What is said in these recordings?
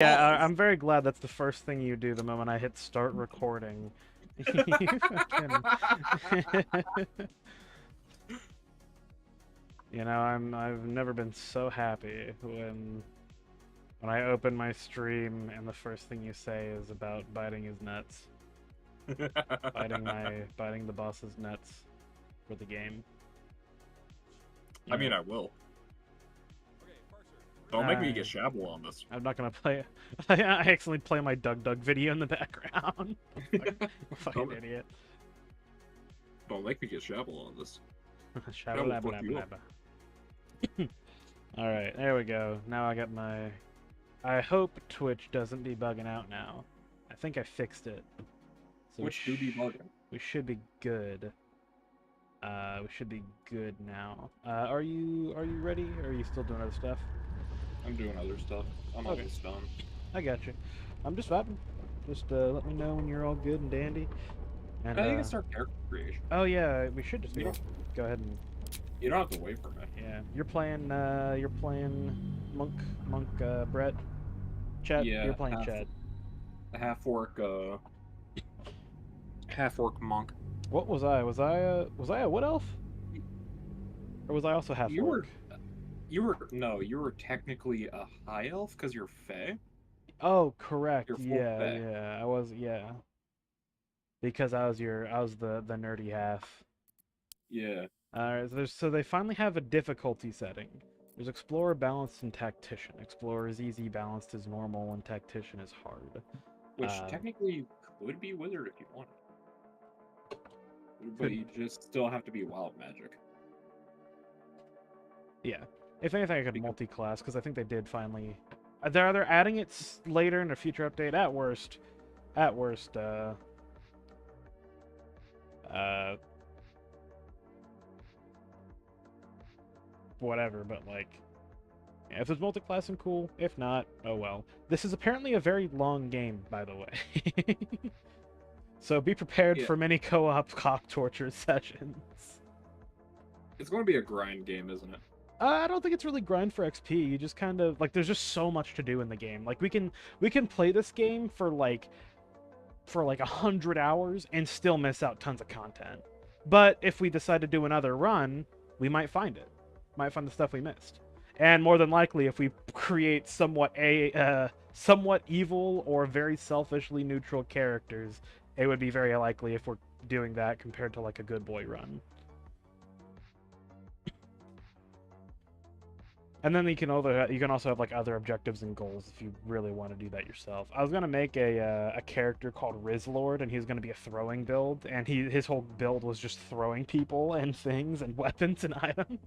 Yeah, Pause. I'm very glad that's the first thing you do the moment I hit start recording. You fucking... You know, I've never been so happy when I open my stream and the first thing you say is about biting his nuts. Biting the boss's nuts for the game. I mean, I will. Don't make me get Shabble on this. I'm not gonna play. I accidentally play my Doug Doug video in the background. Fucking idiot. Don't make me get Shabble on this. Shabba labba labba labba. Alright, there we go. Now I got my... I hope Twitch doesn't be bugging out now. I think I fixed it. So Twitch do be bugging. We should be good. We should be good now. Are you ready? Or are you still doing other stuff? I'm doing other stuff. I'm almost done. I got you. I'm just vibing. Just let me know when you're all good and dandy. And you can start character creation. Oh yeah, we should just go ahead and... You don't have to wait for me. Yeah, you're playing Monk Brett. Chad, yeah, you're playing Chad. Half orc monk. What was I? Was I a wood elf? Or was I also half orc? You were technically a high elf because you're Fey. Oh, correct. Yeah, I was, because I was the nerdy half. Yeah. So they finally have a difficulty setting. There's Explorer, Balanced, and Tactician. Explorer is easy, Balanced is normal, and Tactician is hard. Which technically could be Wizard if you want. But you just still have to be Wild Magic. Yeah. If anything, I could multi-class, because I think they did finally... They're either adding it later in a future update, at worst, whatever, but like, yeah, if there's multi-class, and cool. If not, oh well. This is apparently a very long game, by the way. So be prepared for many co-op cock torture sessions. It's going to be a grind game, isn't it? I don't think it's really grind for XP. You just kind of like, there's just so much to do in the game. Like we can play this game for like 100 hours and still miss out tons of content. But if we decide to do another run, we might find it. Might find the stuff we missed. And more than likely, if we create somewhat evil or very selfishly neutral characters, it would be very likely if we're doing that compared to like a good boy run. And then you can also have like other objectives and goals if you really want to do that yourself. I was gonna make a character called Rizlord, and he's gonna be a throwing build, and his whole build was just throwing people and things and weapons and items.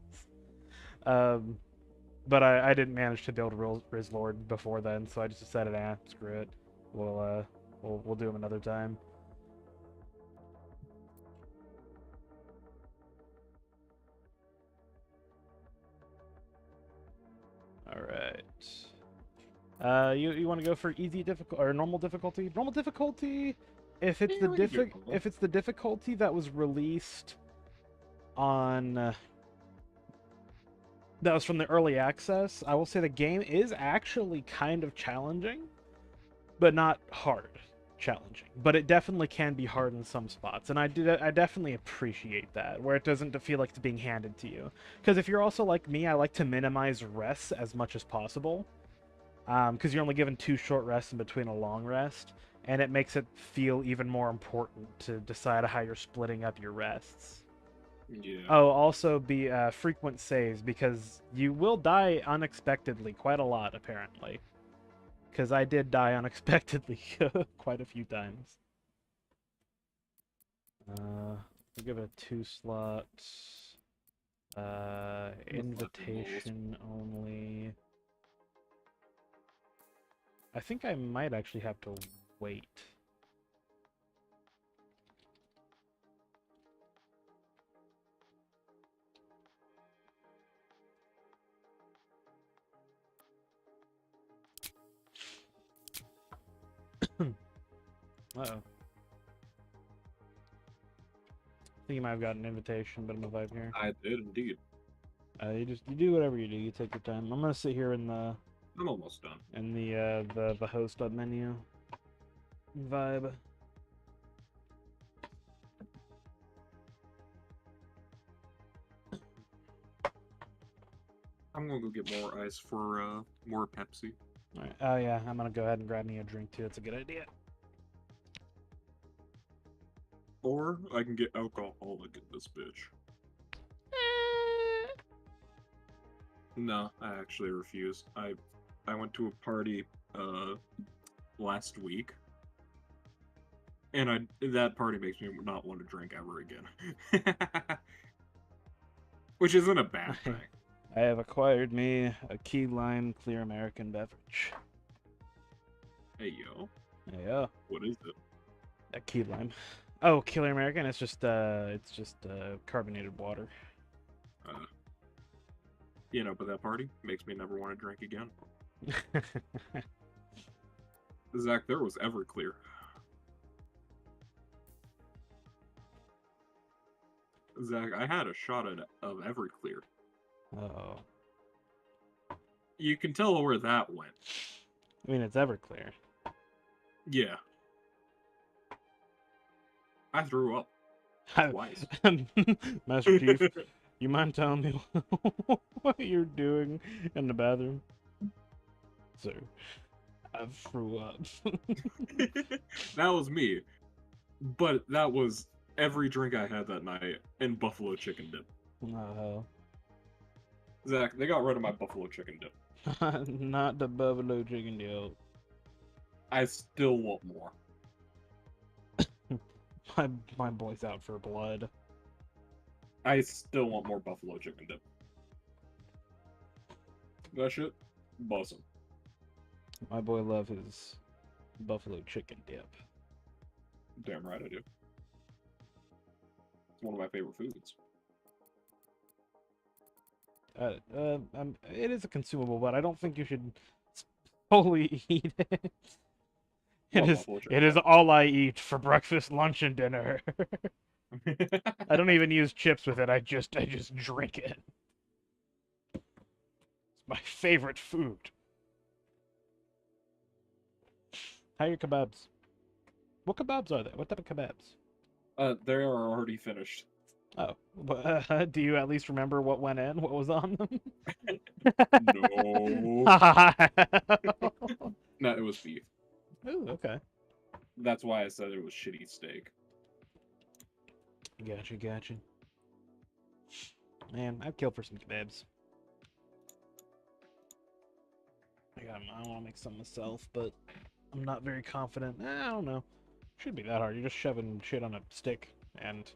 But I didn't manage to build Rizlord before then, so I just decided, screw it. We'll do him another time. All right. You want to go for easy difficulty or normal difficulty? Normal difficulty. If it's the difficulty that was released on that was from the early access, I will say the game is actually kind of challenging, but not hard challenging. But it definitely can be hard in some spots, and I definitely appreciate that, where it doesn't feel like it's being handed to you. Because if you're also like me, I like to minimize rests as much as possible, because you're only given 2 short rests in between a long rest, and it makes it feel even more important to decide how you're splitting up your rests. Yeah. Oh, also be frequent saves, because you will die unexpectedly quite a lot, apparently. Because I did die unexpectedly quite a few times. We'll give it a 2 slot. Invitation only. I think I might actually have to wait. Uh-oh. I think you might have gotten an invitation, but I'm gonna vibe here. I did indeed. You do whatever you do. You take your time. I'm gonna sit here in the I'm almost done. And the host up menu vibe. I'm gonna go get more ice for more Pepsi. All right. Oh yeah, I'm gonna go ahead and grab me a drink too. That's a good idea. Or I can get alcoholic in this bitch. No, I actually refuse. I went to a party last week, and that party makes me not want to drink ever again. Which isn't a bad thing. I have acquired me a key lime clear American beverage. Hey yo. Yeah. What is it? A key lime. Oh, Killer American. It's just carbonated water. But that party makes me never want to drink again. Zach, there was Everclear. Zach, I had a shot of Everclear. Oh. You can tell where that went. I mean, it's Everclear. Yeah. I threw up. Twice. Master Chief, you mind telling me what you're doing in the bathroom? Sir, I threw up. That was me. But that was every drink I had that night and buffalo chicken dip. Oh. Zach, they got rid of my buffalo chicken dip. Not the buffalo chicken dip. I still want more. My boy's out for blood. I still want more buffalo chicken dip. That shit, awesome. My boy love his buffalo chicken dip. Damn right I do. It's one of my favorite foods. It is a consumable, but I don't think you should solely eat it. It is all I eat for breakfast, lunch, and dinner. I don't even use chips with it. I just drink it. It's my favorite food. How are your kebabs? What kebabs are they? What type of kebabs? They are already finished. Oh, do you at least remember what went in? What was on them? No. No, it was beef. Ooh, okay. That's why I said it was shitty steak. Gotcha. Man, I'd kill for some kebabs. I want to make some myself, but I'm not very confident. I don't know. Shouldn't be that hard. You're just shoving shit on a stick and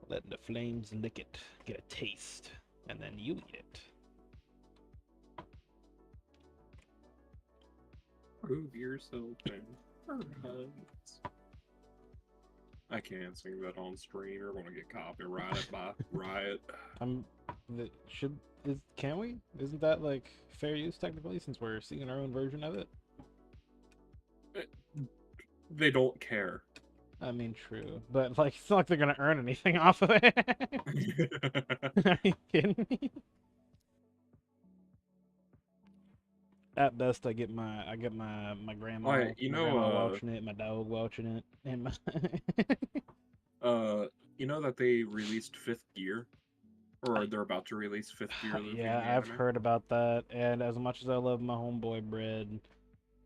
letting the flames lick it, get a taste, and then you eat it. Prove yourself and I can't sing that on stream. You're gonna get copyrighted by Riot. Can we? Isn't that like fair use technically, since we're singing our own version of it? They don't care. I mean, true, but like, it's not like they're gonna earn anything off of it. Are you kidding me? At best, I get my grandma, Alright, my grandma watching it, my dog watching it, and my you know that they released Fifth Gear, or they're about to release Fifth Gear. Yeah, I've heard about that, and as much as I love my homeboy Bread,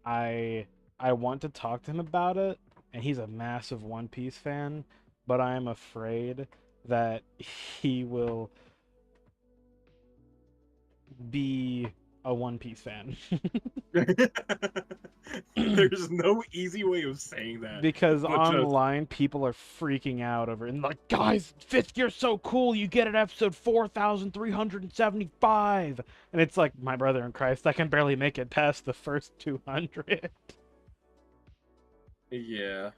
I want to talk to him about it, and he's a massive One Piece fan, but I am afraid that he will be a One Piece fan. There's no easy way of saying that. Because online people are freaking out over it. And like, guys, Fifth Gear's so cool, you get it episode 4,375. And it's like, my brother in Christ, I can barely make it past the first 200. Yeah.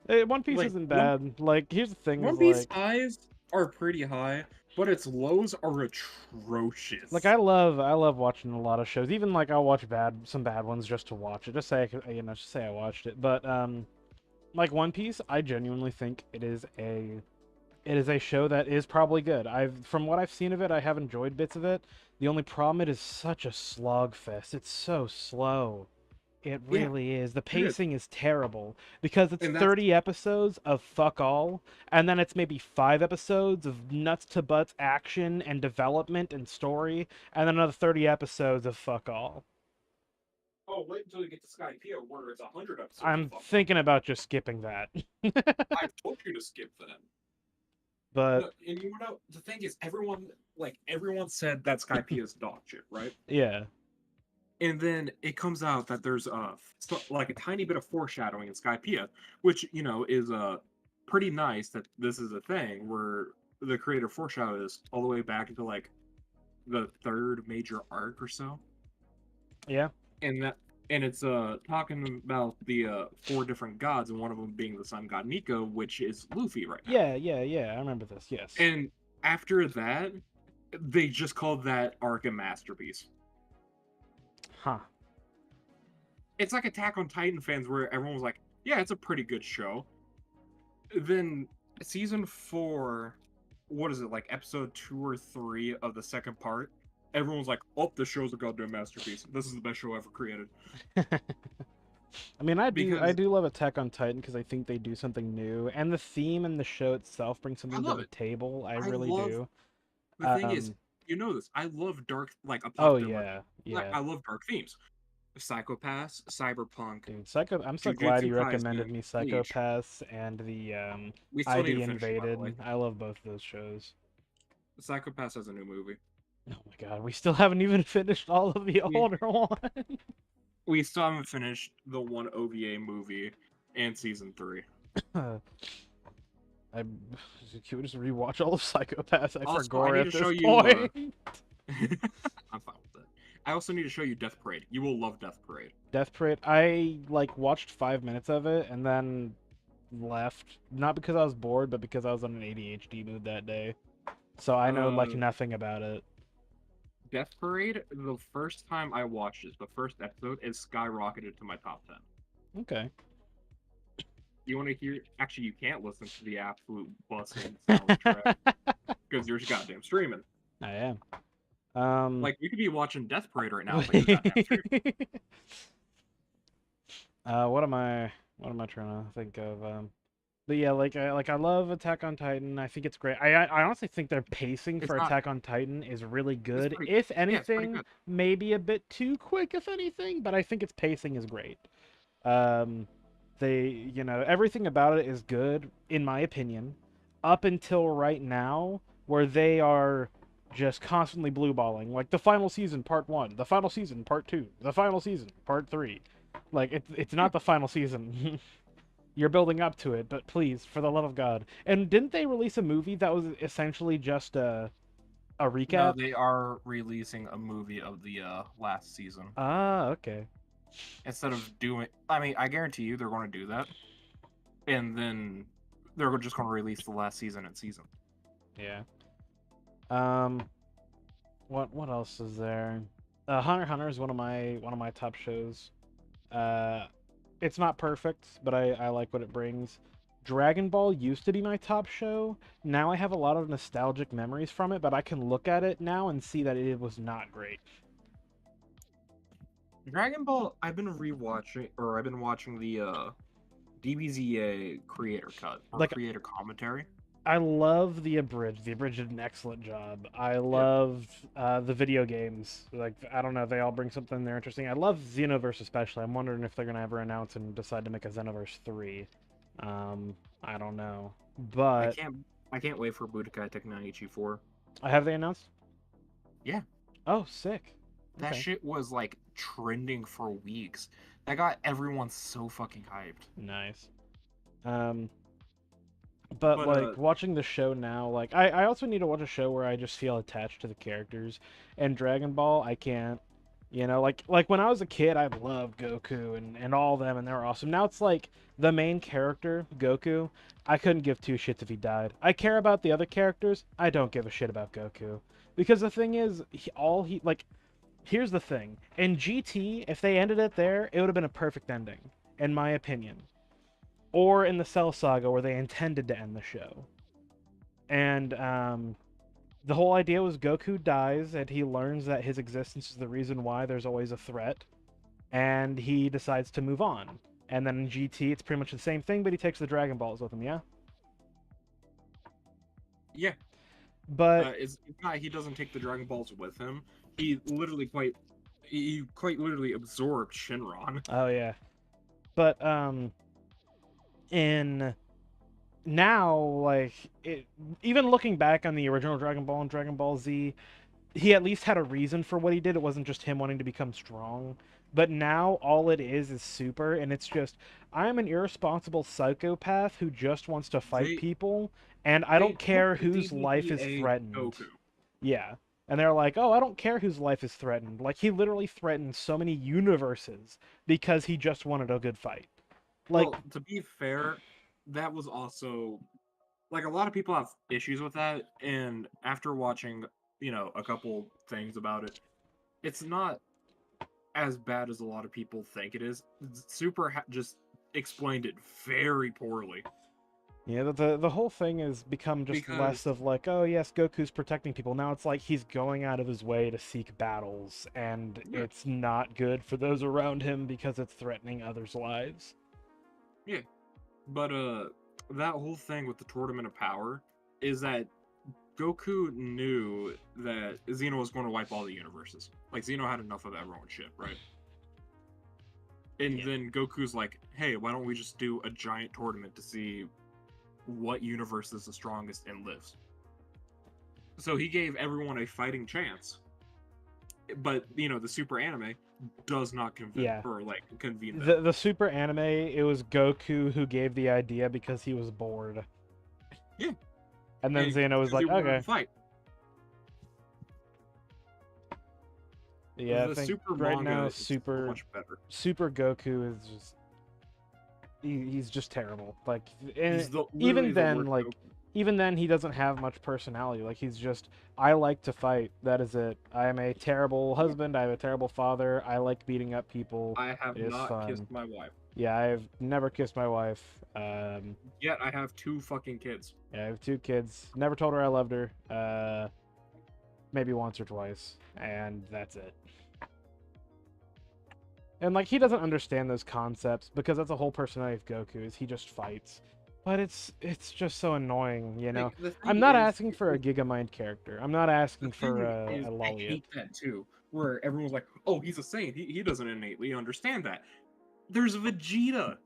One Piece isn't bad. Like, here's the thing. One Piece highs are pretty high, but its lows are atrocious. Like, I love watching a lot of shows. Even like, I'll watch some bad ones just to watch it. Just say I watched it. But like One Piece, I genuinely think it is a It is a show that is probably good. From what I've seen of it, I have enjoyed bits of it. The only problem, it is such a slog fest. It's so slow. It Yeah, really is. The it is. pacing is terrible because it's And that's 30 episodes of fuck all, and then it's maybe 5 episodes of nuts to butts action and development and story, and then another 30 episodes of fuck all. oh, wait until you get to Skypiea where it's 100 episodes of I'm fuck off. thinking about just skipping that. I've told you to skip that. But No, and you know the thing is, everyone said that Skypiea is dog shit, right? yeah. And then it comes out that there's like a tiny bit of foreshadowing in Skypiea, which is pretty nice that this is a thing where the creator foreshadows all the way back into like the third major arc or so, Yeah. and that and it's talking about the four different gods, and one of them being the sun god Nico, which is Luffy right now. Yeah. I remember this. Yes. And after that, they just called that arc a masterpiece. Huh. It's like Attack on Titan fans where everyone was like, yeah, it's a pretty good show. Then season 4, what is it, like episode 2 or 3 of the second part, everyone's like, oh, this show's a goddamn masterpiece. This is the best show ever created. I mean, I Because do love Attack on Titan because I think they do something new, and the theme and the show itself bring I something to love the it. table. I I really love do. the thing is, Um. you know this. I love dark, like Oh apocalyptic. yeah, Like yeah. I love dark themes. Psychopaths, cyberpunk, Dude, Psycho. I'm so glad Jujutsu you recommended Kaisen, me Bleach. Psychopaths and the We still need to ID finish it, by the way. Invaded. I love both of those shows. Psychopaths has a new movie. Oh my god, we still haven't even finished all of the We older one. we still haven't finished the one OVA movie and season 3. I can we just rewatch all of Psychopaths? I Also, I forgot need at to show this you. point. I'm fine with that. I also need to show you Death Parade. You will love Death Parade. Death Parade. I like watched 5 minutes of it and then left. Not because I was bored, but because I was on an ADHD mood that day. So I know like Uh, nothing about it. Death Parade. The first time I watched it, the first episode, it skyrocketed to my top 10. Okay. You want to hear? Actually, you can't listen to the absolute busting soundtrack because you're just goddamn streaming. I am. Like we could be watching Death Parade right now, but you're goddamn streaming. What am I trying to think of? But yeah, I love Attack on Titan. I think it's great. I honestly think their pacing It's for not. Attack on Titan is really It's good. pretty. If Yeah, it's pretty anything, good. maybe a bit too quick, if anything, but I think its pacing is great. Um, everything about it is good, in my opinion, up until right now, where they are just constantly blue balling. Like the final season, part 1, the final season, part 2, the final season, part 3. Like it's not the final season. You're building up to it, but please, for the love of God. And didn't they release a movie that was essentially just a No, recap? they are releasing a movie of the last season. Ah, okay. Instead of doing, I mean, I guarantee you they're going to do that, and then they're just going to release the last season and season. Yeah. Um, what else is there? Hunter x Hunter is one of my top shows. Uh, it's not perfect, but I like what it brings. Dragon Ball used to be my top show. Now I have a lot of nostalgic memories from it, but I can look at it now and see that it was not great. Dragon Ball, I've been rewatching, or I've been watching the DBZA creator cut or Like creator commentary. I love the Abridged. The Abridged did an excellent job. I Yeah. love the video games. Like I don't know, they all bring something there interesting. I love Xenoverse especially. I'm wondering if they're gonna ever announce and decide to make a Xenoverse 3. I don't know, I but can't, I can't wait for Budokai Tenkaichi 4. have they announced? Yeah, Oh, sick. that Okay, shit was like trending for weeks. That got everyone so fucking hyped. nice. Um, but But like watching the show now, like I also need to watch a show where I just feel attached to the characters. And Dragon Ball, I can't. Like when I was a kid, I loved Goku and all of them, and they were awesome. Now it's like the main character, Goku. I couldn't give two shits if he died. I care about the other characters. I don't give a shit about Goku because the thing is, here's the thing. In GT, if they ended it there, it would have been a perfect ending, in my opinion. Or in the Cell Saga, where they intended to end the show. And the whole idea was Goku dies, and he learns that his existence is the reason why there's always a threat, and he decides to move on. And then in GT, it's pretty much the same thing, but he takes the Dragon Balls with him, yeah? Yeah, But it's not he doesn't take the Dragon Balls with him. He quite literally absorbed Shinron. oh yeah. But in now, like even looking back on the original Dragon Ball and Dragon Ball Z, he at least had a reason for what he did. It wasn't just him wanting to become strong. But now all it is super, and it's just I'm an irresponsible psychopath who just wants to fight They people, and I they don't care took the whose life is DBEA threatened. Goku. Yeah. And they're like, oh, I don't care whose life is threatened. Like, he literally threatened so many universes because he just wanted a good fight. Like, Well, to be fair, that was also like a lot of people have issues with that, and after watching, a couple things about it, it's not as bad as a lot of people think it is. Just explained it very poorly yeah, the whole thing has become just less because of like, oh, yes, Goku's protecting people. Now it's like he's going out of his way to seek battles, and yeah, it's not good for those around him because it's threatening others' lives. yeah. But that whole thing with the Tournament of Power is that Goku knew that Xeno was going to wipe all the universes. Like Xeno had enough of everyone's shit, right? And Yeah. then Goku's like, "Hey, why don't we just do a giant tournament to see what universe is the strongest and lives?" So he gave everyone a fighting chance. But the super anime does not Yeah. convene The them. the super anime, it was Goku who gave the idea because he was bored. Yeah, And then Xeno was because he like, wanted to okay. fight. Yeah, I The think super right manga now is so much better. Super Goku is just he's just terrible. Like, and even Literally the then, worst like, Goku. even then, he doesn't have much personality. Like, he's just, I like to fight. That is it. I am a terrible Yeah. husband. I am a terrible father. I like beating up people. I have It is not kissed fun. my wife. Yeah, I've never kissed my wife. Yet I have 2 fucking kids. Yeah, I have 2 kids. Never told her I loved her. Maybe once or twice, and that's it. And like he doesn't understand those concepts because that's the whole personality of Goku is he just fights. But it's just so annoying, you know. Like the I'm thing not is, asking for a Gigamind character. I'm not the asking for thing is, a I Lolliot. hate that too. Where everyone's like, "Oh, he's a saint. He doesn't innately understand that." There's Vegeta,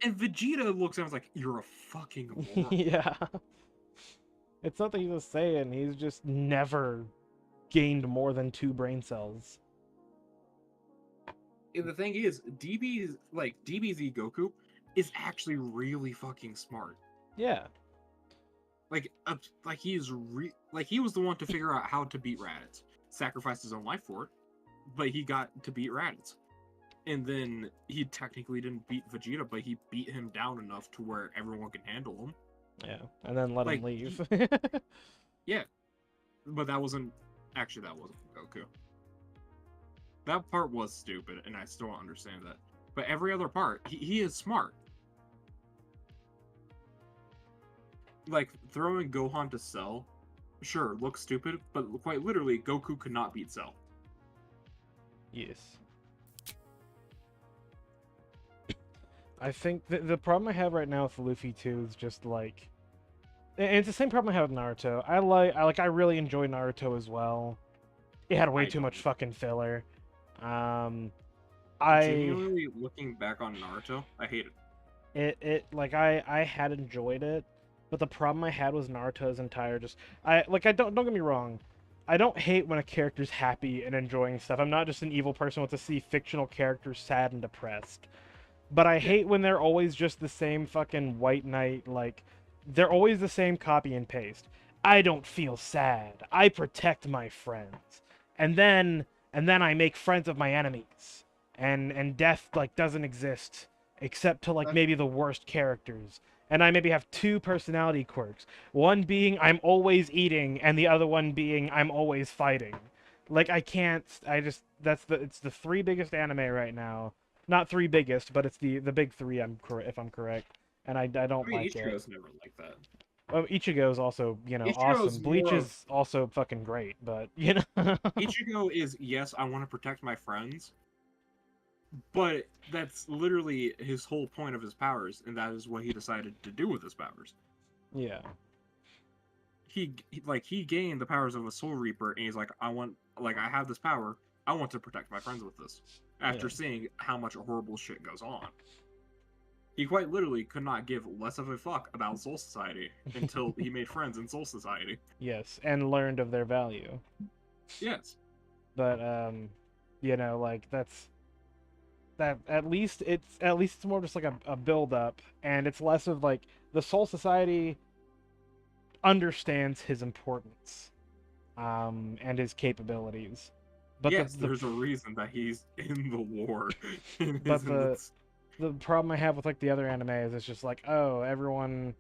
and Vegeta looks at him like, "You're a fucking moron." Yeah. It's not that he's a Saiyan, he's just never gained more than 2 brain cells. And the thing is, DBZ Goku is actually really fucking smart. Yeah. He was the one to figure out how to beat Raditz, sacrificed his own life for it, but he got to beat Raditz. And then he technically didn't beat Vegeta, but he beat him down enough to where everyone can handle him. Yeah. And then let him Like, leave. Yeah, but that wasn't Goku. That part was stupid, and I still don't understand that. But every other part, he is smart. Like throwing Gohan to Cell, sure, looks stupid, but quite literally, Goku could not beat Cell. Yes. I think the problem I have right now with Luffy 2 is just like, and it's the same problem I have with Naruto. I really enjoy Naruto as well. It had way I too don't. much fucking filler. I Genuinely looking back on Naruto, I hate it like I had enjoyed it, but the problem I had was Naruto's entire just I don't get me wrong. I don't hate when a character's happy and enjoying stuff. I'm not just an evil person who wants to see fictional characters sad and depressed. But I it. hate when they're always just the same fucking white knight, like they're always the same copy and paste. I don't feel sad. I protect my friends. And then I make friends of my enemies. And death like doesn't exist except to like Yeah. maybe the worst characters. And I maybe have 2 personality quirks. One being I'm always eating and the other one being I'm always fighting. Like I can't I just it's the 3 biggest anime right now, not 3 biggest, but it's the big 3. If I'm correct, and I I don't mean, like it. Ichigo's never like that. Ichigo is also, Ichigo's awesome. Bleach more of is also fucking great, but you know. Ichigo is, yes, I want to protect my friends, but that's literally his whole point of his powers, and that is what he decided to do with his powers. Yeah. He gained the powers of a Soul Reaper, and he's like, I have this power. I want to protect my friends with this. Yeah. After seeing how much horrible shit goes on, he quite literally could not give less of a fuck about Soul Society until he made friends in Soul Society. Yes, and learned of their value. Yes. But like that at least it's more just like a build up, and it's less of like the Soul Society understands his importance and his capabilities. But Yes, there's a reason that he's in the war. but the problem I have with like the other anime is it's just like, oh, everyone,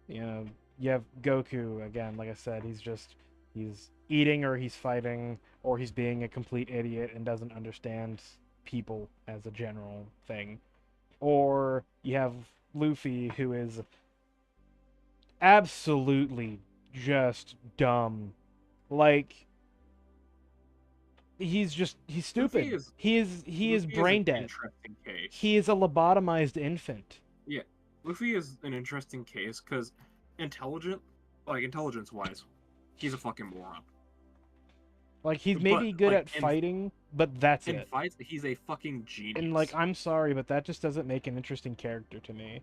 you have Goku again, like I said, he's eating or he's fighting or he's being a complete idiot and doesn't understand people as a general thing. Or you have Luffy, who is absolutely just dumb. Like, he's Luffy stupid. is He is Luffy is an brain dead. interesting case. He is a lobotomized infant. Yeah, Luffy is an interesting case because intelligence wise, he's a fucking moron. Like, he's But maybe good at fighting, but that's in it. fights, he's a fucking genius. And like, I'm sorry, but that just doesn't make an interesting character to me.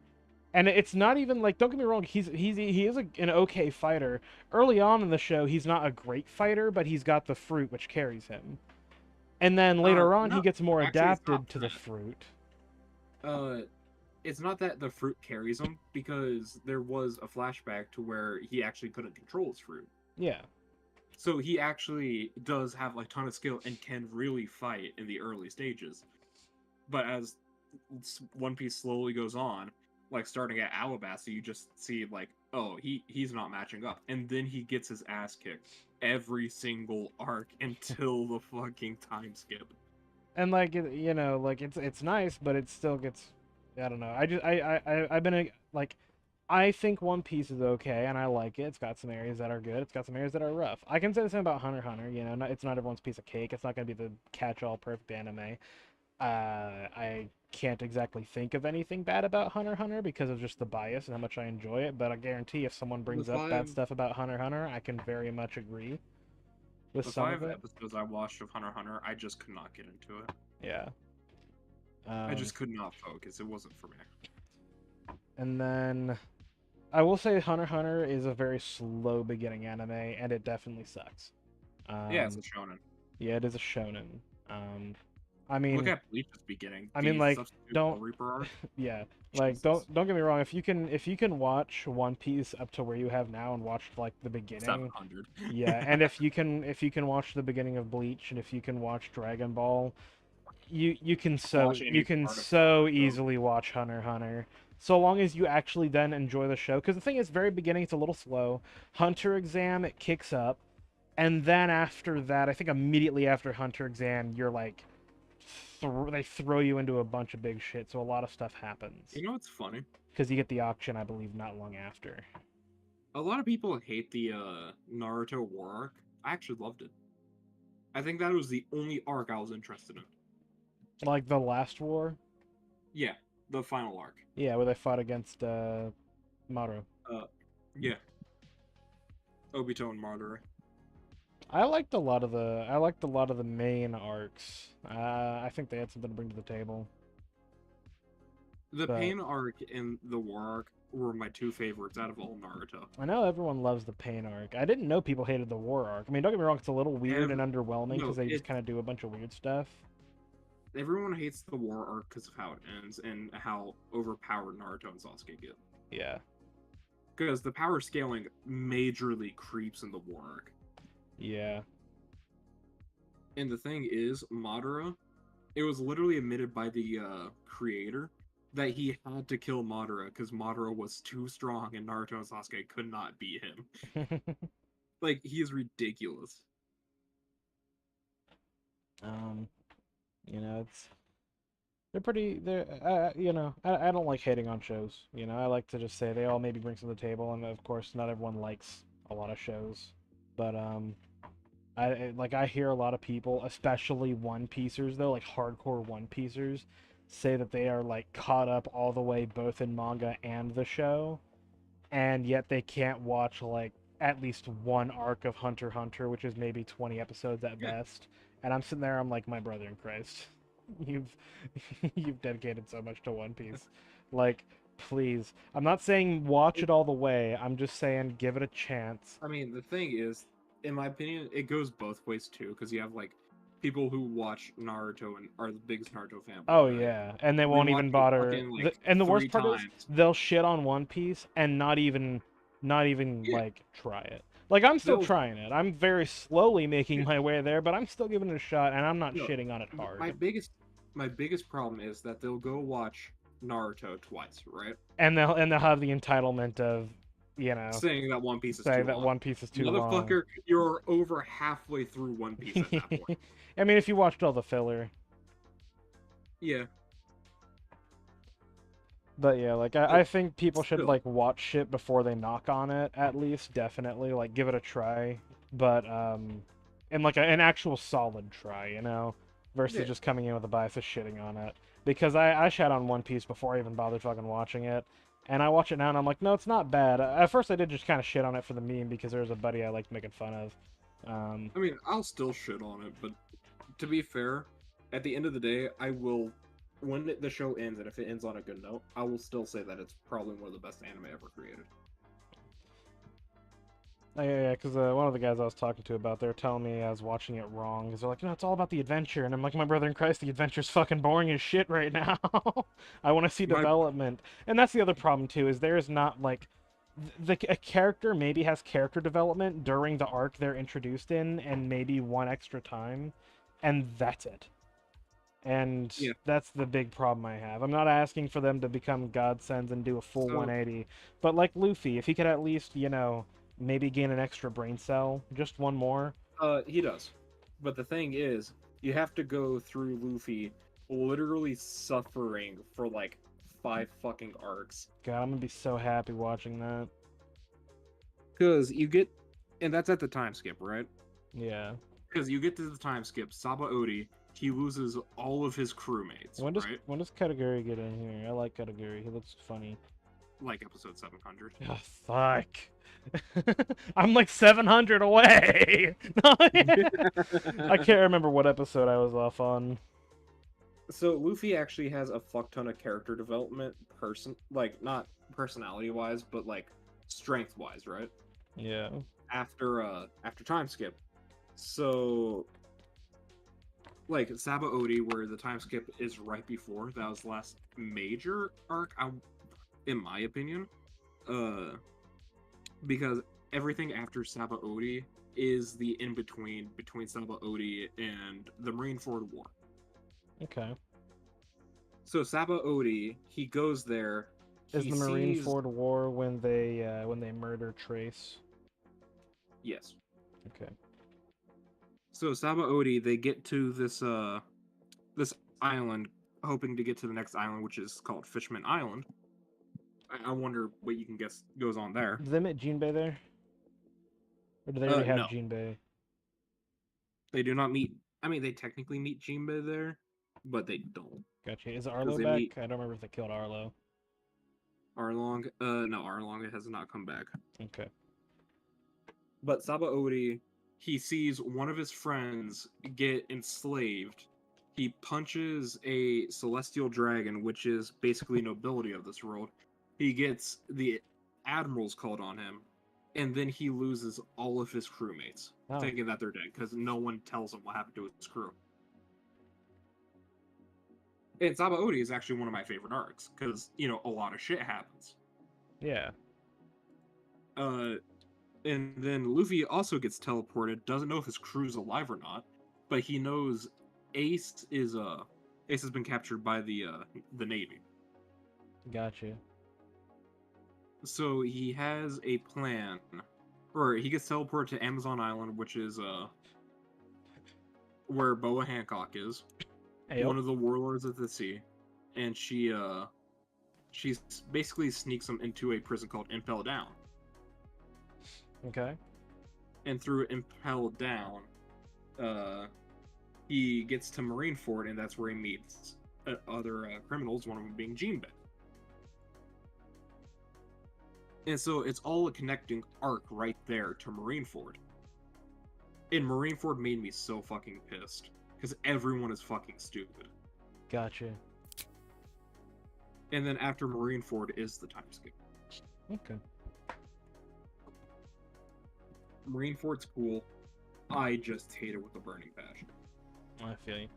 And it's not even like, don't get me wrong, he is an okay fighter. Early on in the show, he's not a great fighter, but he's got the fruit which carries him. And then later on, he No, gets more actually, it's adapted not to the that. fruit. It's not that the fruit carries him because there was a flashback to where he actually couldn't control his fruit. Yeah. So he actually does have like a ton of skill and can really fight in the early stages. But as One Piece slowly goes on, like starting at Alabasta, you just see like, oh, he's not matching up, and then he gets his ass kicked every single arc until the fucking time skip. And like, like it's nice, but it still gets, I don't know. I've been like, I think One Piece is okay, and I like it. It's got some areas that are good. It's got some areas that are rough. I can say the same about Hunter x Hunter. It's not everyone's piece of cake. It's not going to be the catch-all perfect anime. I can't exactly think of anything bad about Hunter x Hunter because of just the bias and how much I enjoy it. But I guarantee if someone The brings up bad five stuff about Hunter x Hunter, I can very much agree with the some of five it. episodes I watched of Hunter x Hunter, I just could not get into it. Yeah. I just could not focus. It wasn't for me. And then I will say Hunter x Hunter is a very slow beginning anime, and it definitely sucks. Yeah, it's a shonen. Yeah, it is a shonen. I mean, Look at Bleach's beginning. I mean, The like, substitute don't, Reaper arc. yeah, like, Jesus. don't get me wrong. If you can watch One Piece up to where you have now and watch like the beginning, 700. yeah, and if you can watch the beginning of Bleach and if you can watch Dragon Ball, you can Watch any part of so Naruto. easily watch Hunter x Hunter. So long as you actually then enjoy the show, because the thing is, very beginning it's a little slow. Hunter exam it kicks up, and then after that, I think immediately after Hunter exam, you're like, they throw you into a bunch of big shit. So a lot of stuff happens You know what's funny? because you get the auction, I believe, not long after. A lot of people hate the Naruto war arc. I actually loved it. I think that was the only arc I was interested in. Like the last war, Yeah, the final arc. yeah, where they fought against Madara. Yeah, Obito and Madara. I liked a lot of the main arcs. I think they had something to bring to the table. The But Pain arc and the war arc were my two favorites out of all Naruto. I know everyone loves the pain arc. I didn't know people hated the war arc. I mean, don't get me wrong, it's a little weird and underwhelming No, because they just it's kind of do a bunch of weird stuff. everyone hates the war arc because of how it ends and how overpowered Naruto and Sasuke get. Yeah. Because the power scaling majorly creeps in the war arc. Yeah. And the thing is, Madara, it was literally admitted by the creator that he had to kill Madara because Madara was too strong and Naruto and Sasuke could not beat him. Like, he is ridiculous. um, it's They're pretty. They're you know, I don't like hating on shows. You know, I like to just say they all maybe bring to the table, and of course, not everyone likes a lot of shows, but I hear a lot of people, especially One Piecers though, like hardcore One Piecers, say that they are like caught up all the way both in manga and the show, and yet they can't watch like at least one arc of Hunter x Hunter, which is maybe 20 episodes at Yeah, best. And I'm sitting there, I'm like, my brother in Christ, you've you've dedicated so much to One Piece. Like, please. I'm not saying watch it, it all the way. I'm just saying give it a chance. I mean, the thing is, in my opinion, it goes both ways too, because you have like people who watch Naruto and are the biggest Naruto fanboy, Oh right? yeah, and they won't Rewatch even it bother. fucking like And the worst three part is times. they'll shit on One Piece and not even Yeah, like try it. Like I'm still they'll trying it. I'm very slowly making yeah, my way there, but I'm still giving it a shot, and I'm not no. shitting on it My hard. biggest problem is that they'll go watch Naruto twice, right? And they'll have the entitlement of, you know, Saying that One Piece is say too that long. One Piece is too long. Motherfucker, you're over halfway through One Piece at that point. I mean, if you watched all the filler. Yeah, But yeah, like but I think people should still, like watch shit before they knock on it, at least, definitely. Like give it a try. But and like an actual solid try, you know? Versus yeah. just coming in with a bias of shitting on it. Because I shat on One Piece before I even bothered fucking watching it. And I watch it now and I'm like, no, it's not bad. At first I did just kind of shit on it for the meme because there was a buddy I liked making fun of. I mean, I'll still shit on it, but to be fair, at the end of the day, I will. When the show ends, and if it ends on a good note, I will still say that it's probably one of the best anime ever created. Oh, yeah, because one of the guys I was talking to about, they were telling me I was watching it wrong. Because they're like, no, it's all about the adventure. And I'm like, my brother in Christ, the adventure's fucking boring as shit right now. I want to see My development. And that's the other problem, too, is there is not, like, a character maybe has character development during the arc they're introduced in, and maybe one extra time, and that's it. And yeah. that's the big problem I have. I'm not asking for them to become godsends and do a full So 180, but like Luffy, if he could at least, you know, maybe gain an extra brain cell, just one more. he does, but the thing is, you have to go through Luffy literally suffering for like 5 fucking arcs God, I'm gonna be so happy watching that. because you get, and that's at the time skip, right? Yeah. Because you get to the time skip, Saba Odi, he loses all of his crewmates, right? When does Kataguri get in here? I like Kataguri. He looks funny. Like episode 700. Oh, fuck. I'm like 700 away. No, I can't remember what episode I was off on. So Luffy actually has a fuck ton of character development, like not personality wise, but like strength wise, right? Yeah. After time skip. So like Saba Odi, where the time skip is right before, that was the last major arc, in my opinion. Because everything after Saba Odi is the in between Saba Odi and the Marineford War. Okay. So Saba Odi, he goes there. Is He the sees Marineford War when they murder Trace? yes. Okay. So Saba Odi, they get to this island, hoping to get to the next island, which is called Fishman Island. I wonder what you can guess goes on there. Did they meet Jinbei there? Or do they already have No, Jinbei? they do not meet. I mean, they technically meet Jinbei there, but they don't Gotcha. Is because Arlo they back? meet I don't remember if they killed Arlo. Arlong. No, Arlong has not come back. Okay. But Saba Odi, he sees one of his friends get enslaved. He punches a celestial dragon, which is basically nobility of this world. He gets the admirals called on him, and then he loses all of his crewmates, Oh. thinking that they're dead because no one tells him what happened to his crew. And Saba Odi is actually one of my favorite arcs because a lot of shit happens. Yeah. Uh, and then Luffy also gets teleported. Doesn't know if his crew's alive or not, but he knows Ace has been captured by the Navy. Gotcha. So he has a plan, or he gets teleported to Amazon Island, which is where Boa Hancock is, Ayo. one of the warlords of the sea. and she basically sneaks him into a prison called Impel Down. Okay. And through Impel Down, he gets to Marineford, and that's where he meets other criminals, one of them being Jeanbet. And so it's all a connecting arc right there to Marineford. And Marineford made me so fucking pissed, because everyone is fucking stupid. Gotcha. And then after Marineford is the time skip. Okay. Marineford's cool. I just hate it with a burning passion. I feel you.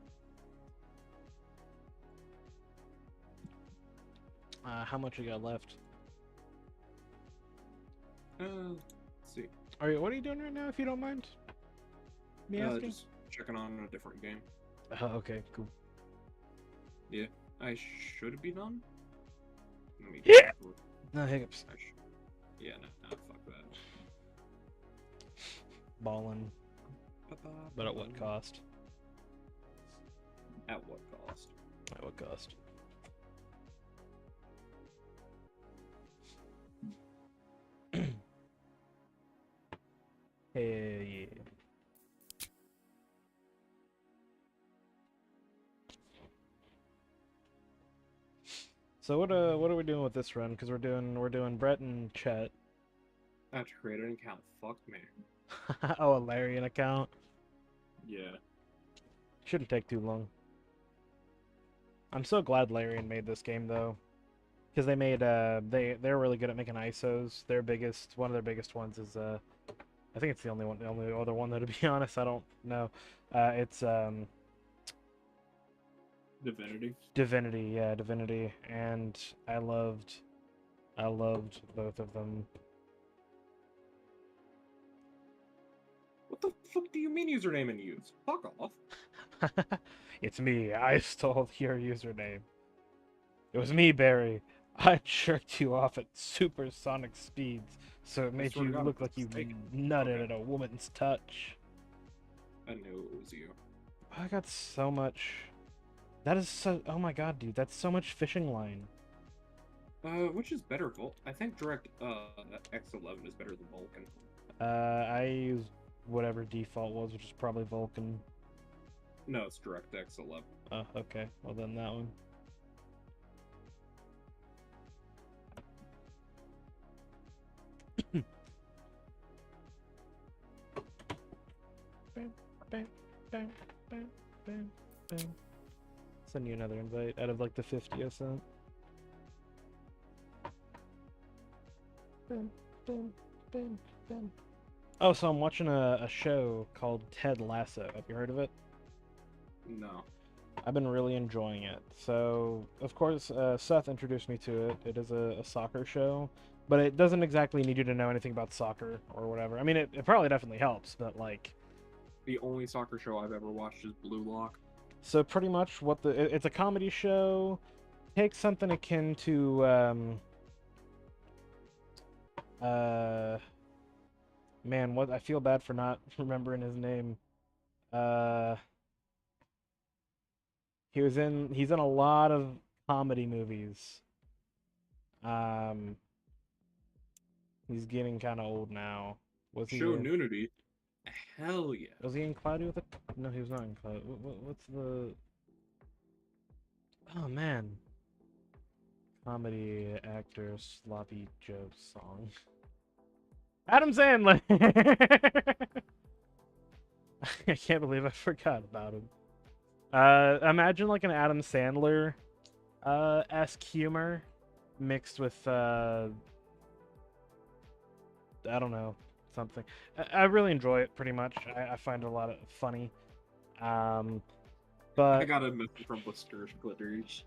How much you got left? Let's see. What are you doing right now, if you don't mind me asking? Just checking on a different game. Oh, okay, cool. Yeah, I should be done. Let me Yeah. No hiccups. Yeah, no, fuck that. Ballin. But at what cost? At what cost? At what cost? Hey, yeah. So what are we doing with this run? Because we're doing Brett and Chet. I have to create an account. Fuck me. Oh, a Larian account. Yeah. Shouldn't take too long. I'm so glad Larian made this game though, because they made they're really good at making ISOs. One of their biggest ones is I think it's the only other one though, to be honest. I don't know. It's Divinity. Divinity, yeah, Divinity, and I loved both of them. What the fuck do you mean username and use? Fuck off. It's me. I stole your username. It was me, Barry. I jerked you off at supersonic speeds, so it made you look like you nutted at a woman's touch. I knew it was you. I got so much. That is so. Oh my god, dude, that's so much fishing line. Which is better, Volt? I think Direct X11 is better than Vulcan. I used whatever default was, which is probably Vulcan. No, it's Direct X11. Oh, okay. Well, then that one. Bam, bam, bam, bam, bam, bam. Send you another invite out of like the 50 I sent. Bam, bam, bam, bam. Oh, so I'm watching a show called Ted Lasso. Have you heard of it? No. I've been really enjoying it. So, of course, Seth introduced me to it. It is a soccer show, but it doesn't exactly need you to know anything about soccer or whatever. I mean, it probably definitely helps, but like... The only soccer show I've ever watched is Blue Lock. So pretty much it's a comedy show. Take something akin to, man, what I feel bad for not remembering his name. He's in a lot of comedy movies. He's getting kind of old now. Was he Show in, Nudity. Hell yeah. Was he in Cloudy with a... No, he was not in Cloudy. What's the... Oh man. Comedy actor sloppy Joe song. Adam Sandler. I can't believe I forgot about him. Imagine like an Adam Sandler esque humor mixed with I don't know, something. I really enjoy it pretty much. I find it a lot of funny. But I got a message from Blister Glitters.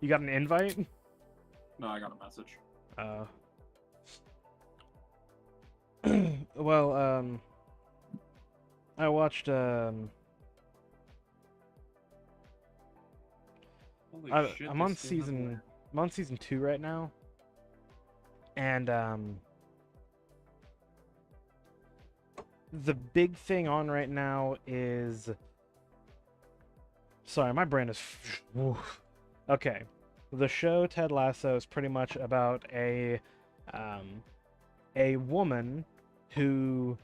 You got an invite? No, I got a message. Well, I watched Holy shit, I'm on this thing has I'm on season 2 right now. And the big thing on right now is... Sorry, my brain is... Okay, the show Ted Lasso is pretty much about a woman who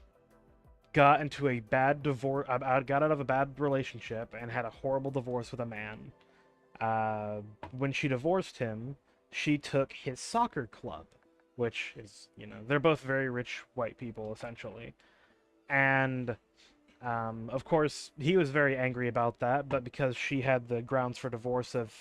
got into a bad divorce, got out of a bad relationship, and had a horrible divorce with a man. When she divorced him, she took his soccer club, which is, they're both very rich white people essentially, and of course, he was very angry about that, but because she had the grounds for divorce of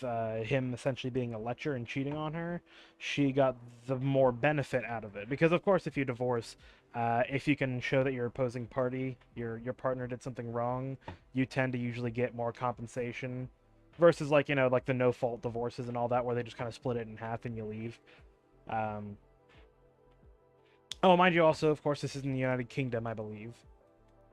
him essentially being a lecher and cheating on her, she got the more benefit out of it. Because of course, if you divorce, if you can show that your opposing party, your partner did something wrong, you tend to usually get more compensation, versus like like the no fault divorces and all that, where they just kind of split it in half and you leave. Um, oh, mind you, also, of course, this is in the United Kingdom, I believe.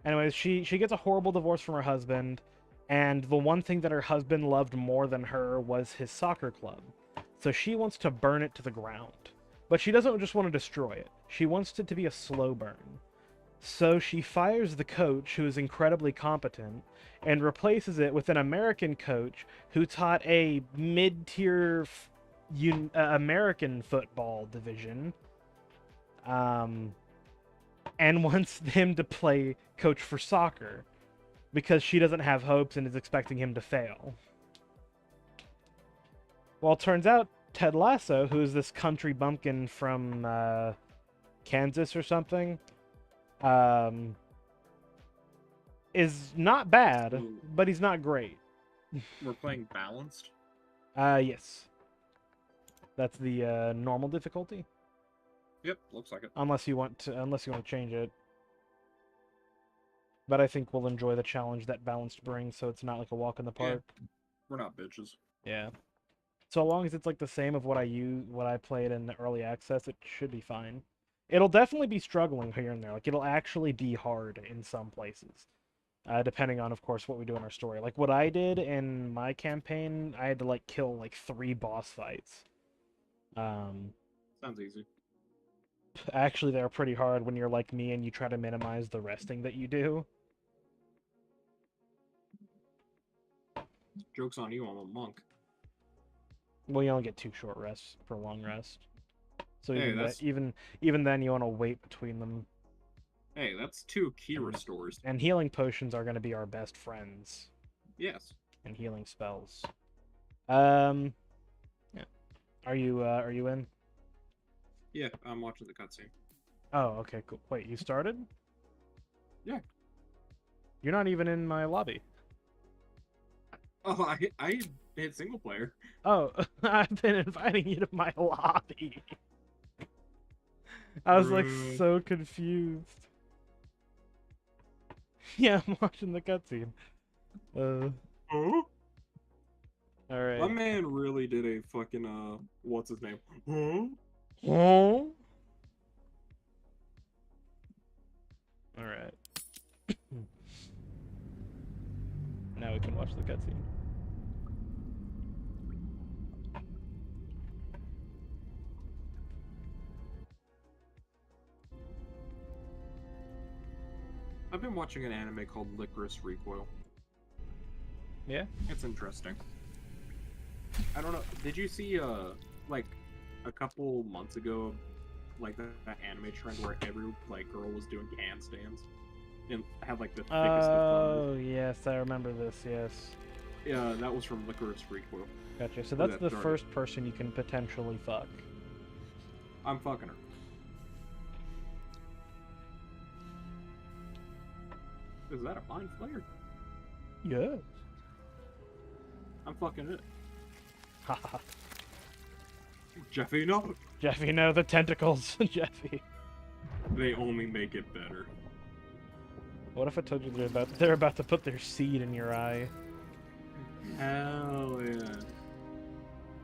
Anyways, she gets a horrible divorce from her husband, and the one thing that her husband loved more than her was his soccer club. So she wants to burn it to the ground. But she doesn't just want to destroy it. She wants it to be a slow burn. So she fires the coach, who is incredibly competent, and replaces it with an American coach who taught a mid-tier American football division. And wants him to play coach for soccer because she doesn't have hopes and is expecting him to fail. Well, it turns out Ted Lasso, who is this country bumpkin from Kansas or something, is not bad, but he's not great. We're playing balanced? Yes. That's the normal difficulty. Yep, looks like it. Unless you want to change it. But I think we'll enjoy the challenge that balanced brings, so it's not like a walk in the park. Yeah. We're not bitches. Yeah. So long as it's like the same of what I played in the early access, it should be fine. It'll definitely be struggling here and there. Like it'll actually be hard in some places. Depending on, of course, what we do in our story. Like what I did in my campaign, I had to like kill like 3 boss fights. Sounds easy. Actually, they're pretty hard when you're like me and you try to minimize the resting that you do. Joke's on you, I'm a monk. Well, you only get 2 short rests per long rest. So Hey, even then, you want to wait between them. Hey, that's 2 key restores. And healing potions are going to be our best friends. Yes. And healing spells. Yeah. Are you in? Yeah, I'm watching the cutscene. Oh, okay, cool. Wait, you started? Yeah. You're not even in my lobby. Oh, I hit single player. Oh, I've been inviting you to my lobby. I was like so confused. Yeah, I'm watching the cutscene. Oh? Alright. My man really did a fucking, what's his name? Huh? Oh? Alright. Now we can watch the cutscene. I've been watching an anime called Licorice Recoil. Yeah? It's interesting. I don't know, did you see, like, a couple months ago, like, that anime trend where every, like, girl was doing handstands? And had, like, the thickest of Oh, yes, I remember this, yes. Yeah, that was from Licorice Recoil. Gotcha, so that's the first person you can potentially fuck. I'm fucking her. Is that a mind flare? Yeah. I'm fucking it. Haha. Jeffy, no! Jeffy, no, the tentacles, Jeffy. They only make it better. What if I told you they're about to put their seed in your eye? Hell yeah.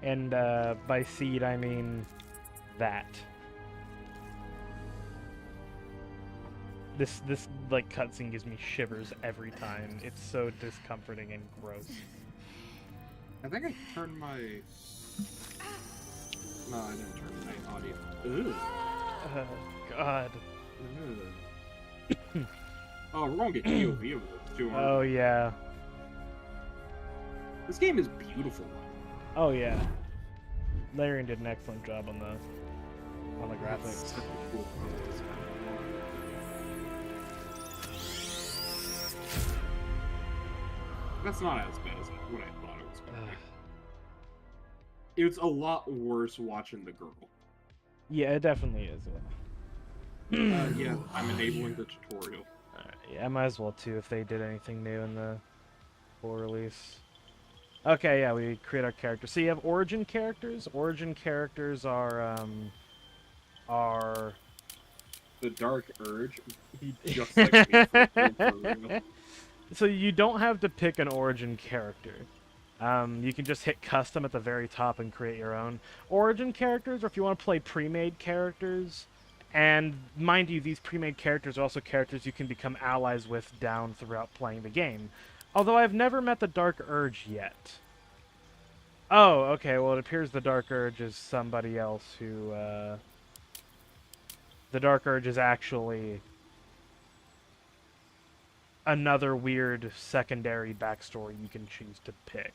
And by seed I mean that. This like cutscene gives me shivers every time. It's so discomforting and gross. I think I turned my... No, I didn't turn my audio. Ugh. Oh, God. Ugh. Oh, we're gonna get POV of this too. Oh, yeah. This game is beautiful. Oh yeah, Larian did an excellent job on the That's graphics. such a cool puzzle design. That's not as bad as what I thought it was going to be. It's a lot worse watching the girl. Yeah, it definitely is. Yeah, I'm enabling the tutorial. Alright, yeah, I might as well too if they did anything new in the full release. Okay, yeah, we create our characters. So you have origin characters. Origin characters are The Dark Urge, he just like me for real. So you don't have to pick an origin character. You can just hit custom at the very top and create your own origin characters, or if you want to play pre-made characters. And mind you, these pre-made characters are also characters you can become allies with down throughout playing the game. Although I've never met the Dark Urge yet. Oh, okay, well it appears the Dark Urge is somebody else who, the Dark Urge is actually another weird secondary backstory you can choose to pick.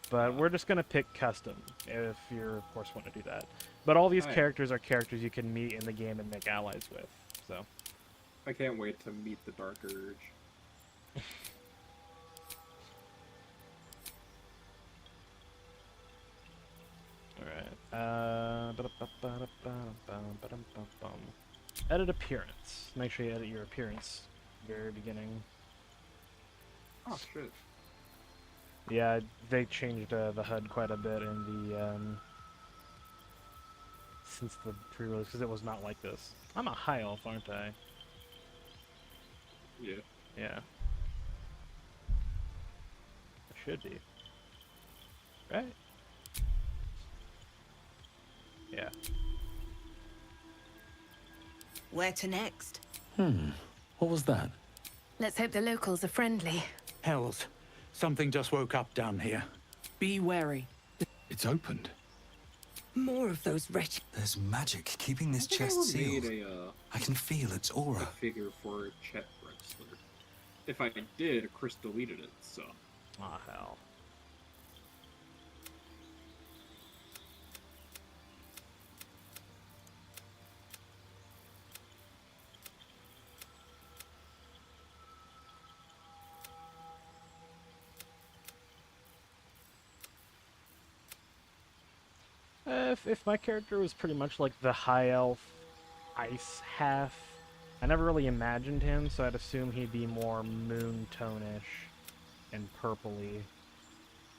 But we're just going to pick custom, if you, of course, want to do that. But all these characters are characters you can meet in the game and make allies with, so. I can't wait to meet the Dark Urge. Alright. Edit appearance. Make sure you edit your appearance very beginning. Oh, shit. Yeah, they changed the HUD quite a bit in the, since the pre-release, because it was not like this. I'm a high elf, aren't I? Yeah. Yeah. I should be. Right? Yeah. Where to next? What was that? Let's hope the locals are friendly. Hells. Something just woke up down here. Be wary. It's opened. More of those wretched... There's magic keeping this I think chest I sealed. made I can feel its a aura. figure for Chet Drexler. If I did, Chris deleted it, so. Aw, hell. If my character was pretty much like the high elf ice half, I never really imagined him, so I'd assume he'd be more moon tone-ish and purpley,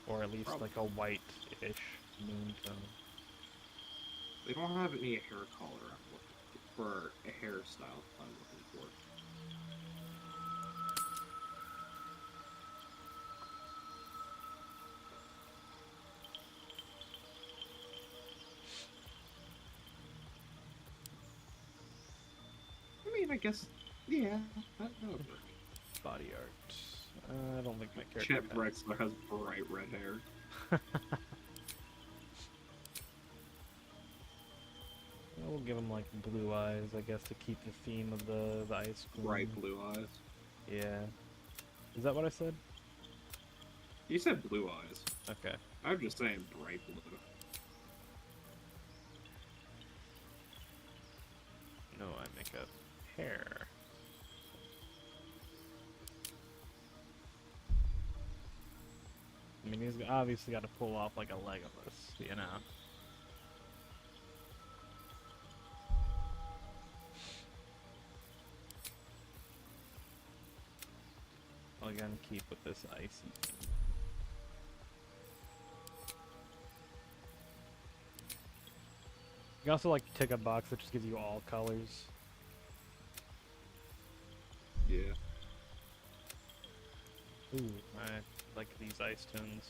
or at least like a white-ish moon tone. They don't have any hair color I'm looking for, a hairstyle I'm looking for. I mean, I guess, yeah, that would work. Body art. I don't think my character Chet Drexler has bright red hair. We'll give him like blue eyes, I guess, to keep the theme of the ice queen. Bright blue eyes. Yeah. Is that what I said? You said blue eyes. Okay. I'm just saying bright blue. No, I make up hair. I mean, he's obviously got to pull off like a Legolas, you know. I'll again keep with this icy thing. You can also like tick a box that just gives you all colors. Yeah. Ooh, I like these ice tones.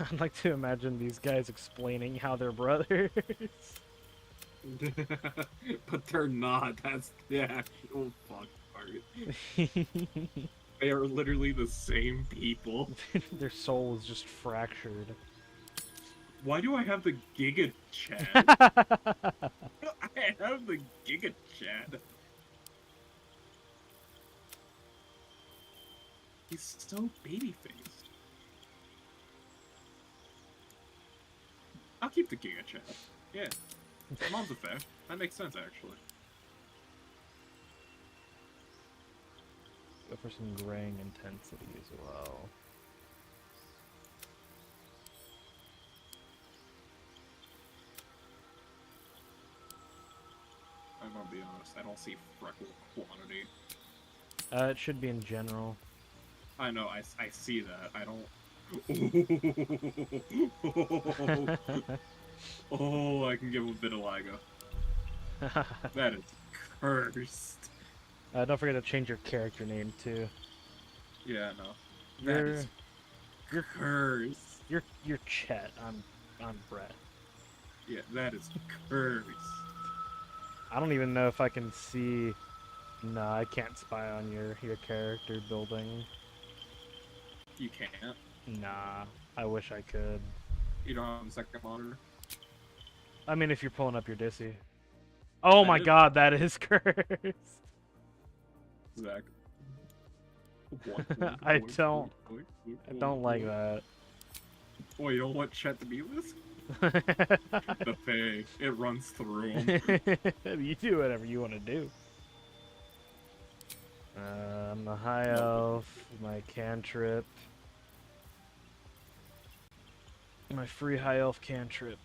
I'd like to imagine these guys explaining how they're brothers. But they're not. That's the actual fuck part. They are literally the same people. Their soul is just fractured. Why do I have the Giga Chat? I have the Giga Chat. He's so baby-faced. I'll keep the Giga Chat. Yeah. Mom's a fair. That makes sense, actually. Go for some graying intensity as well. I'm gonna be honest, I don't see freckle quantity. It should be in general. I know, I see that. I don't... Oh, I can give him a vitiligo. That is cursed. Don't forget to change your character name too. Yeah, no. That You're is cursed. you're Chet. I'm Brett. Yeah, that is cursed. I don't even know if I can see. No, I can't spy on your character building. You can't. Nah, I wish I could. You don't have a second monitor. I mean, if you're pulling up your Dissy. Oh That my is- god, that is cursed. Zach. I don't like that. Oh, you don't want Chet to be this? The pay. It runs through him. You do whatever you want to do. I'm a high elf, my cantrip. My free high elf cantrip.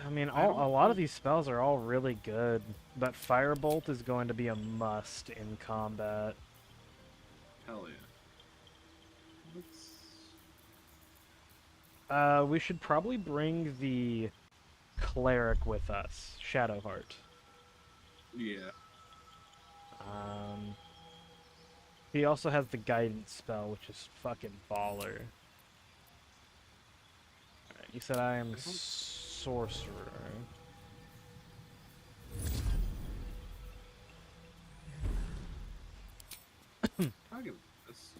I mean, a lot of these spells are all really good, but Firebolt is going to be a must in combat. Hell yeah. We should probably bring the cleric with us, Shadowheart. Yeah. He also has the guidance spell, which is fucking baller. Alright, you said I am sorcerer. I'll give it this.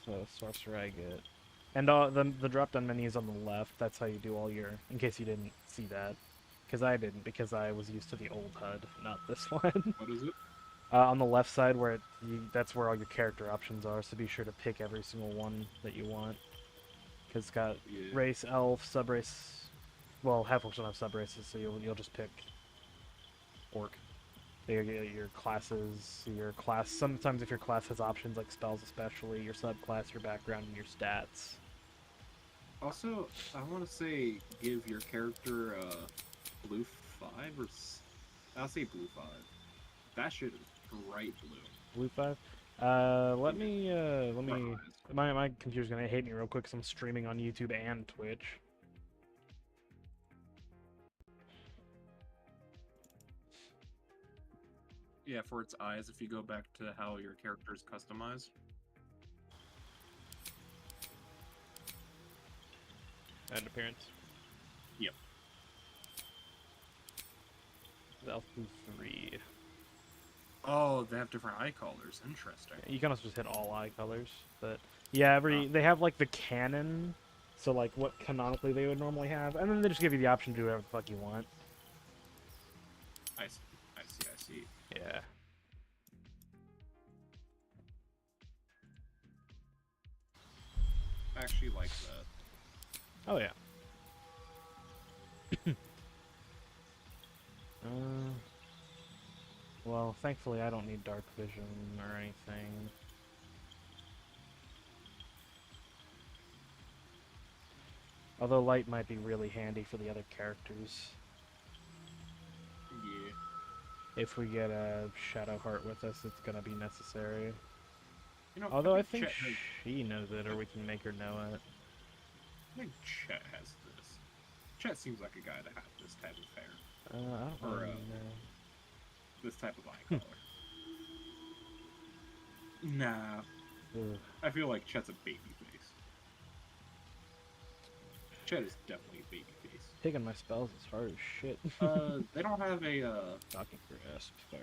So sorcerer I get. And the drop-down menu is on the left. That's how you do all your... In case you didn't see that. Because I didn't, because I was used to the old HUD, not this one. What is it? On the left side, where that's where all your character options are, so be sure to pick every single one that you want. Because it's got race, elf, subrace... Well, half-orcs don't have subraces, so you'll just pick orc. Your classes, your class... Sometimes if your class has options like spells especially, your subclass, your background, and your stats. Also, I want to say give your character blue 5 or... I'll say blue 5. That shit is bright blue. Blue 5? Let me... My computer's gonna hate me real quick because I'm streaming on YouTube and Twitch. Yeah, for its eyes, if you go back to how your character is customized. And appearance. Yep. Elf blue 3. Oh, they have different eye colors. Interesting. You can also just hit all eye colors, but yeah, they have like the canon, so like what canonically they would normally have, and then they just give you the option to do whatever the fuck you want. I see. Yeah. I actually like that. Oh yeah. Well, thankfully I don't need dark vision or anything. Although light might be really handy for the other characters. Yeah. If we get a Shadowheart with us, it's gonna be necessary. You know, Although I think Chet has, she knows it, or we can make her know it. I think Chet has this. Chet seems like a guy to have this type of hair. I don't Or, really know. This type of eye color. Nah. Ugh. I feel like Chet's a baby face. Chet is definitely a baby face. Taking my spells is hard as shit. They don't have a, Talking grasp, fire.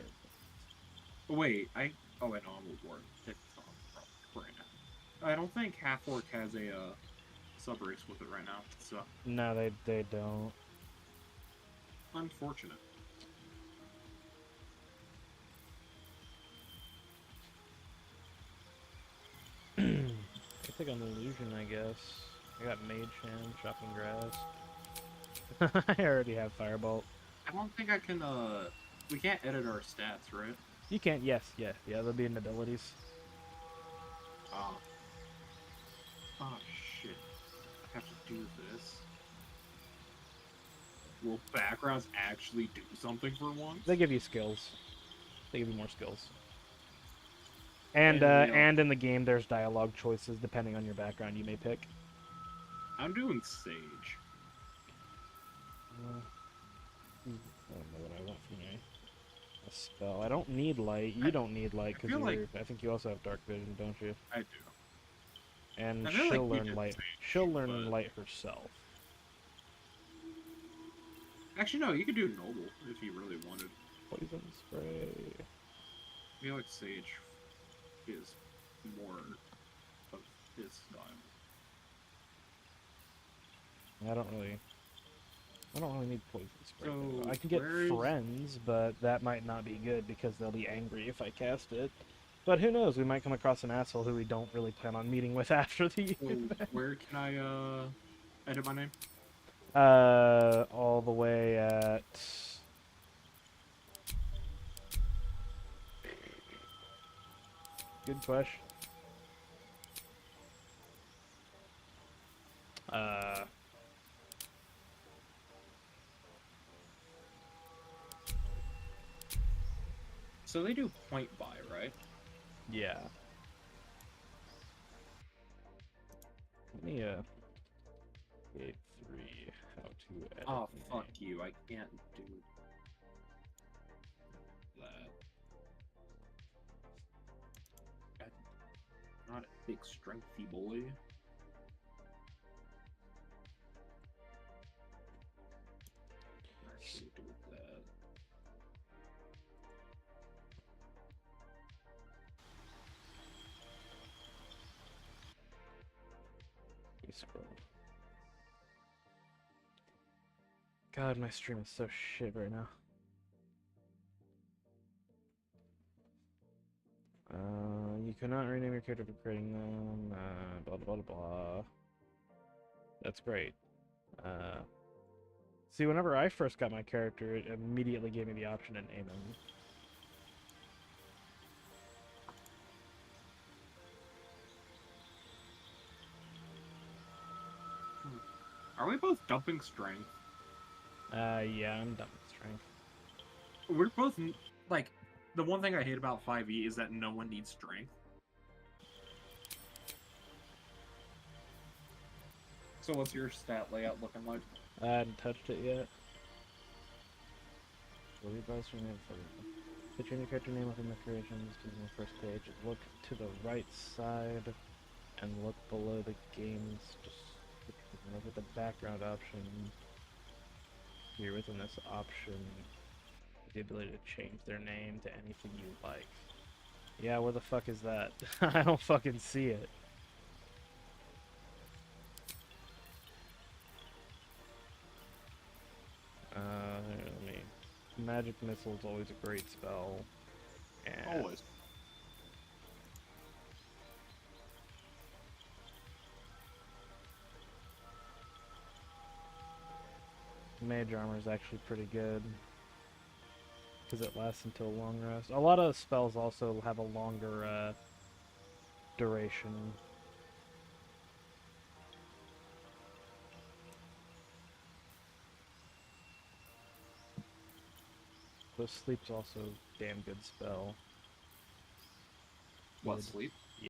Wait, oh wait, no, I'm a ward. It's on right now. I don't think Half-Orc has a, sub-race with it right now, so... No, they don't. Unfortunate. I take an illusion, I guess. I got Mage Hand, Shocking Grass. I already have Firebolt. I don't think I can, we can't edit our stats, right? You can't, yes, yeah, they'll be in abilities. Oh. Oh, shit. I have to do this. Will backgrounds actually do something for once? They give you skills. They give you more skills. In And real- in the game, there's dialogue choices depending on your background you may pick. I'm doing Sage. I don't know what I want from a spell. I don't need light. You I- don't need light I because feel you're. like- I think you also have dark vision, don't you? I do. And I feel like she'll you learn did light. Sage, She'll learn but- light herself. Actually, no, you could do Noble if you really wanted. Poison spray. I feel like Sage is more of his style. I don't really need poison spray. So, I can get where is- friends, but that might not be good because they'll be angry if I cast it. But who knows? We might come across an asshole who we don't really plan on meeting with after the So, where can I, edit my name? all the way at good question. So they do point buy, right? Yeah. Let me create 3 how to edit Oh, name. fuck you. I can't do that. I'm not a big strengthy boy. Actually do that. Let me scroll. God, my stream is so shit right now. You cannot rename your character for creating them. Blah blah blah blah. That's great. See, whenever I first got my character, it immediately gave me the option to name him. Are we both dumping strength? Yeah, I'm done with strength. We're both, like, the one thing I hate about 5e is that no one needs strength. So what's your stat layout looking like? I hadn't touched it yet. Will you guys rename for put your new character name within the creations to the first page. Look to the right side and look below the game's description. Look at the background option. Here within this option, the ability to change their name to anything you like. Yeah, where the fuck is that? I don't fucking see it. Let me. Magic Missile is always a great spell. And Always. Mage Armor is actually pretty good. Because it lasts until a long rest. A lot of spells also have a longer duration. So Sleep's also a damn good spell. What, Good. sleep?